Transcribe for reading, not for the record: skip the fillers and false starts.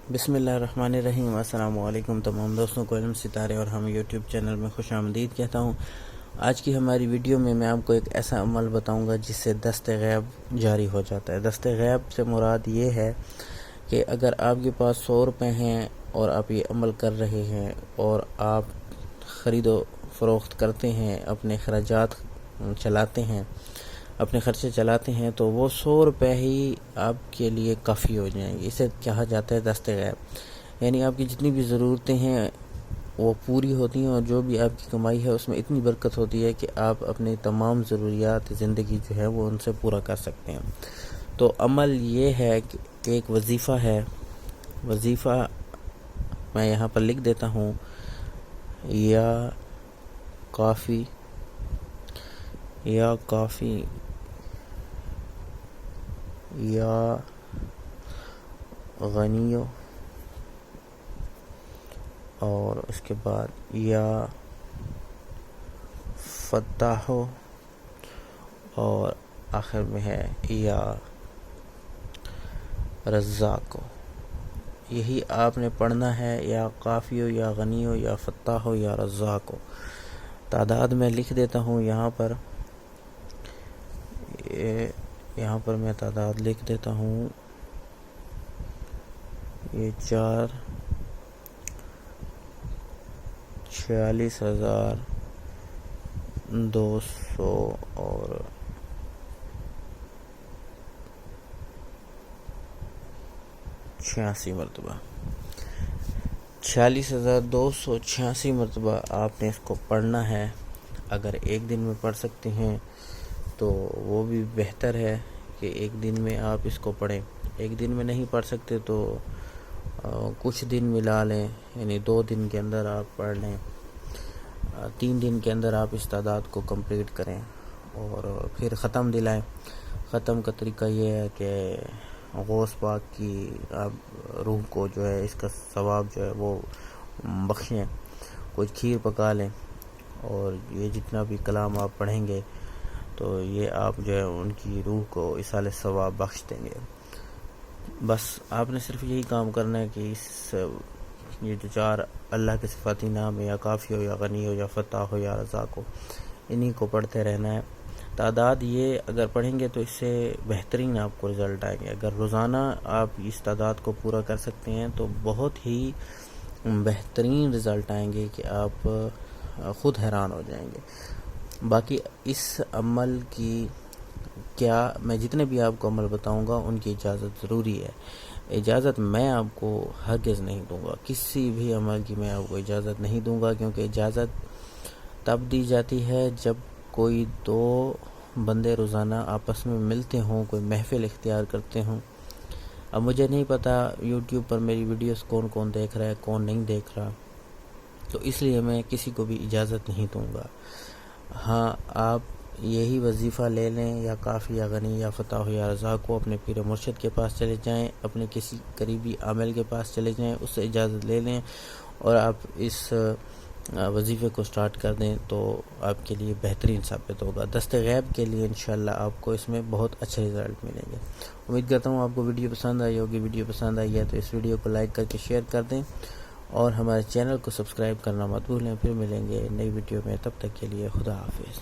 بسم اللہ الرحمن الرحیم۔ السلام علیکم تمام دوستوں کو علم ستارے اور ہم یوٹیوب چینل میں خوش آمدید کہتا ہوں۔ آج کی ہماری ویڈیو میں آپ کو ایک ایسا عمل بتاؤں گا جس سے دست غیب جاری ہو جاتا ہے۔ دست غیب سے مراد یہ ہے کہ اگر آپ کے پاس 100 روپے ہیں اور آپ یہ عمل کر رہے ہیں اور آپ خرید و فروخت کرتے ہیں، اپنے اخراجات چلاتے ہیں، اپنے خرچے چلاتے ہیں، تو وہ 100 روپے ہی آپ کے لیے کافی ہو جائیں گے۔ اسے کہا جاتا ہے دست غیب، یعنی آپ کی جتنی بھی ضرورتیں ہیں وہ پوری ہوتی ہیں، اور جو بھی آپ کی کمائی ہے اس میں اتنی برکت ہوتی ہے کہ آپ اپنے تمام ضروریات زندگی جو ہے وہ ان سے پورا کر سکتے ہیں۔ تو عمل یہ ہے کہ ایک وظیفہ ہے، وظیفہ میں یہاں پر لکھ دیتا ہوں: یا کافی یا غنیو، اور اس کے بعد یا فتاحو، اور آخر میں ہے یا رزاقو۔ یہی آپ نے پڑھنا ہے، یا کافیو، یا غنیو، یا فتاحو، یا رزاقو۔ تعداد میں لکھ دیتا ہوں یہاں پر میں تعداد لکھ دیتا ہوں، یہ 46,200 اور 86 مرتبہ، 46,286 مرتبہ آپ نے اس کو پڑھنا ہے۔ اگر ایک دن میں پڑھ سکتے ہیں تو وہ بھی بہتر ہے کہ ایک دن میں آپ اس کو پڑھیں۔ ایک دن میں نہیں پڑھ سکتے تو کچھ دن ملا لیں، یعنی 2 دن کے اندر آپ پڑھ لیں، 3 دن کے اندر آپ اس تعداد کو کمپلیٹ کریں اور پھر ختم دلائیں۔ ختم کا طریقہ یہ ہے کہ غوث پاک کی آپ روح کو جو ہے اس کا ثواب جو ہے وہ بخشیں، کچھ کھیر پکا لیں، اور یہ جتنا بھی کلام آپ پڑھیں گے تو یہ آپ جو ہے ان کی روح کو ایصال ثواب بخش دیں گے۔ بس آپ نے صرف یہی کام کرنا ہے کہ یہ جو 4 اللہ کے صفاتی نام ہے، یا کافی ہو، یا غنی ہو، یا فتح ہو، یا رزاق ہو، انہی کو پڑھتے رہنا ہے۔ تعداد یہ اگر پڑھیں گے تو اس سے بہترین آپ کو رزلٹ آئیں گے۔ اگر روزانہ آپ اس تعداد کو پورا کر سکتے ہیں تو بہت ہی بہترین رزلٹ آئیں گے کہ آپ خود حیران ہو جائیں گے۔ باقی اس عمل کی میں جتنے بھی آپ کو عمل بتاؤں گا ان کی اجازت ضروری ہے۔ اجازت میں آپ کو ہرگز نہیں دوں گا، کسی بھی عمل کی میں آپ کو اجازت نہیں دوں گا، کیونکہ اجازت تب دی جاتی ہے جب کوئی 2 بندے روزانہ آپس میں ملتے ہوں، کوئی محفل اختیار کرتے ہوں۔ اب مجھے نہیں پتا یوٹیوب پر میری ویڈیوز کون دیکھ رہا ہے، کون نہیں دیکھ رہا، تو اس لیے میں کسی کو بھی اجازت نہیں دوں گا۔ ہاں، آپ یہی وظیفہ لے لیں، یا کافی، یا غنی، یا فتح، یا رزاق کو، اپنے پیر مرشد کے پاس چلے جائیں، اپنے کسی قریبی عامل کے پاس چلے جائیں، اس سے اجازت لے لیں اور آپ اس وظیفے کو سٹارٹ کر دیں تو آپ کے لیے بہترین ثابت ہوگا۔ دست غیب کے لیے انشاءاللہ آپ کو اس میں بہت اچھے رزلٹ ملیں گے۔ امید کرتا ہوں آپ کو ویڈیو پسند آئی ہوگی۔ ویڈیو پسند آئی ہے تو اس ویڈیو کو لائک کر کے شیئر کر دیں، اور ہمارے چینل کو سبسکرائب کرنا مت بھولیں۔ پھر ملیں گے نئی ویڈیو میں، تب تک کے لیے خدا حافظ۔